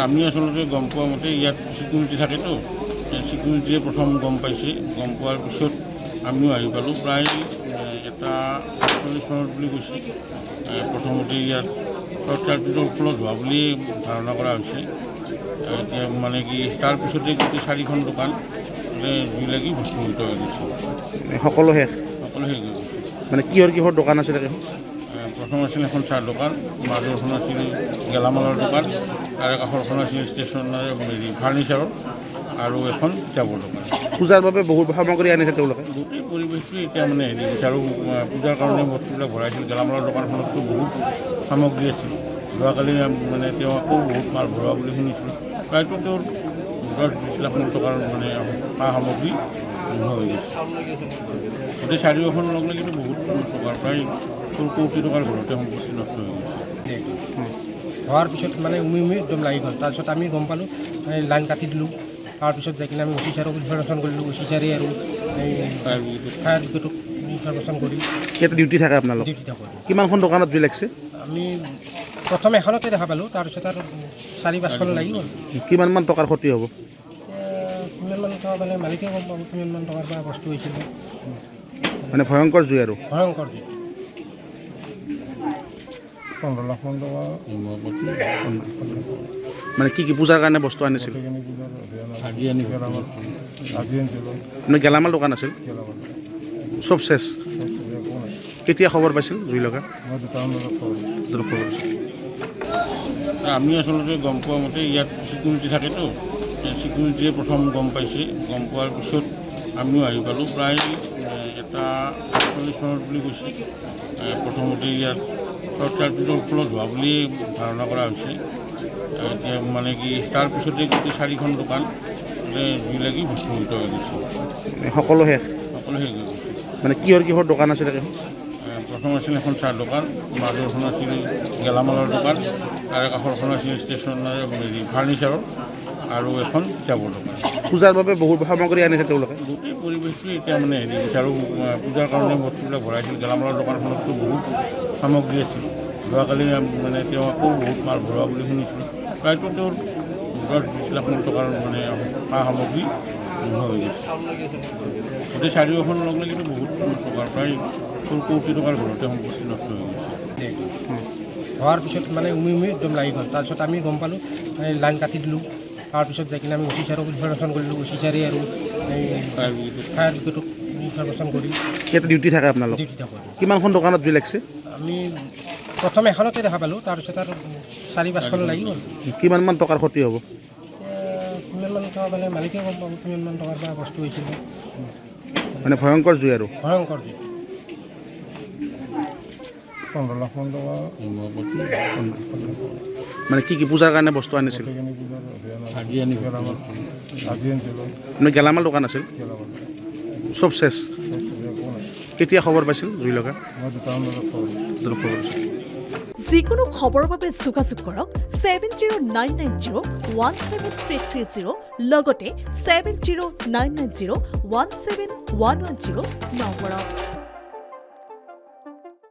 আমি আসলে গম পোৱা মতে ইয়াত সিকিউৰিটি থাকেতো, সিকিউৰিটিয়ে প্ৰথম গম পাইছে। গম পোৱাৰ পিছত আমিও আহি পালোঁ। প্ৰায় এটা ৪৮ মানত বুলি কৈছে। প্ৰথমতে ইয়াত শ্বৰ্ট চাৰ্কিটৰ ফলত হোৱা বুলি ধাৰণা কৰা হৈছে। এতিয়া মানে কি তাৰপিছতে গোটেই 4খন দোকান জুই লাগি ভস্মীভূত হৈ গৈছে। সকলো শেষ সকলো শেষ হৈ গৈছে। মানে কিহৰ দোকান আছিলে? প্ৰথম আছিল এখন চাহ দোকান, মাজৰখন আছিল গেলামালৰ দোকান, তাৰে কাষৰখন আছিল ষ্টেচনাৰী ফাৰ্নিচাৰৰ, আৰু এখন কিতাপৰ দোকান। পূজাৰ বাবে বহুত সামগ্ৰী আনিছে তেওঁলোকে। গোটেই পৰিৱেশটো এতিয়া মানে আৰু পূজাৰ কাৰণে বস্তুবিলাক ভৰাইছিল। গেলামালৰ দোকানখনততো বহুত সামগ্ৰী আছিল। যোৱাকালি মানে তেওঁ আকৌ বহুত মাল ভৰোৱা বুলি শুনিছিলোঁ। প্ৰায়তো তেওঁৰ 10-20 লাখ মান টকাৰ মানে সা সামগ্ৰী নোহোৱা হৈ গৈছে। গোটেই চাৰিওখন লগ লাগিতো বহুত টকাৰ, প্ৰায় কোটি টকাৰ ঘৰতে সম্পত্তি নষ্ট হৈ গৈছে। হোৱাৰ পিছত মানে উমি একদম লাগি গ'ল। তাৰপিছত আমি গম পালোঁ, লাইন কাটি দিলোঁ। তাৰপিছত যাই কিনে আমি অফিচাৰক ইনফৰমেশ্যন কৰিলোঁ। অফিচাৰে আৰু ফায়াৰ ব্ৰিগেডক ইনফৰমেশ্যন কৰি ইয়াতে ডিউটি থাকে আপোনালোক? ডিউটি থাকোঁ। কিমানখন দোকানত জুই লাগিছে? আমি প্ৰথম এখনতে দেখা পালোঁ, তাৰপিছত আৰু 4-5খন লাগি গ'ল। কিমানমান টকাৰ ক্ষতি হ'ব? কিমানমান টকা মানে মালিকে গম পাব কিমানমান টকাৰ পৰা বস্তু হৈছিল। মানে ভয়ংকৰ জুই আৰু ভয়ংকৰ জুই। 15 লাখ মান টকা মানে কি পূজাৰ কাৰণে বস্তু আনিছিল? আজি আনিছিলোঁ। মানে গেলামাল দোকান আছিল, চব শেষ। কেতিয়া খবৰ পাইছিল জুই লগা? আমি আচলতে গম পোৱা মতে ইয়াত সিকিউৰিটি থাকেতো, সিকিউৰিটিয়ে প্ৰথম গম পাইছে। গম পোৱাৰ পিছত আমিও আহি পালোঁ। প্ৰায় এটা ৪৮ মানত বুলি কৈছে। প্ৰথমতে ইয়াত শ্বৰ্ট চাৰ্কিটৰ ফলত হোৱা বুলি ধাৰণা কৰা হৈছে। এতিয়া মানে কি তাৰপিছতে গোটেই 4খন দোকান জুই লাগি ভস্মীভূত হৈ গৈছে। সকলো শেষ সকলো শেষ হৈ গৈছে। মানে কিহৰ দোকান আছিলে? প্ৰথম আছিল এখন চাহ দোকান, মাজৰখন আছিল গেলামালৰ দোকান, তাৰে কাষৰখন আছিল ষ্টেচনাৰী ফাৰ্নিচাৰৰ, আৰু এখন কিতাপৰ দোকান। পূজাৰ বাবে বহুত সামগ্ৰী আনিছে তেওঁলোকে। গোটেই পৰিৱেশটো এতিয়া মানে আৰু পূজাৰ কাৰণে বস্তুবিলাক ভৰাইছিল। গেলামালৰ দোকানখনততো বহুত সামগ্ৰী আছিল। যোৱাকালি মানে তেওঁ আকৌ বহুত মাল ভৰোৱা বুলি শুনিছিলোঁ। প্ৰায়তো তেওঁৰ 10-20 লাখ মান টকাৰ মানে সা সামগ্ৰী নোহোৱা হৈ গৈছে। গোটেই চাৰিওখন লগ লাগিতো বহুত টকাৰ, প্ৰায় কোটি টকাৰ ঘৰতে সম্পত্তি নষ্ট হৈ গৈছে। হোৱাৰ পিছত মানে উমি একদম লাগি গ'ল। তাৰপিছত আমি গম পালোঁ, লাইন কাটি দিলোঁ। তাৰপিছত যাই কিনে আমি অফিচাৰক ইনফৰমেশ্যন কৰিলোঁ। অফিচাৰে আৰু ফায়াৰ ব্ৰিগেডক ইনফৰমেশ্যন কৰি ইয়াতে ডিউটি থাকে আপোনালোক? ডিউটি থাকোঁ। কিমানখন দোকানত জুই লাগিছে? আমি প্ৰথম এখনতে দেখা পালোঁ, তাৰপিছত আৰু 4-5খন লাগি গ'ল। কিমানমান টকাৰ ক্ষতি হ'ব? কিমানমান টকা মানে মালিকে গম পাব কিমানমান টকাৰ পৰা বস্তু হৈছিল। মানে ভয়ংকৰ জুই আৰু ভয়ংকৰ জুই। 15 লাখ মান টকা মানে কি পূজাৰ কাৰণে বস্তু আনিছিল? আজি আনিছিলোঁ। মানে গেলামাল দোকান আছিল, চব শেষ। কেতিয়া খবৰ পাইছিল জুই লগা? যিকোনো খবৰৰ বাবে যোগাযোগ কৰক 7099017330 লগতে 7099017110 নম্বৰত।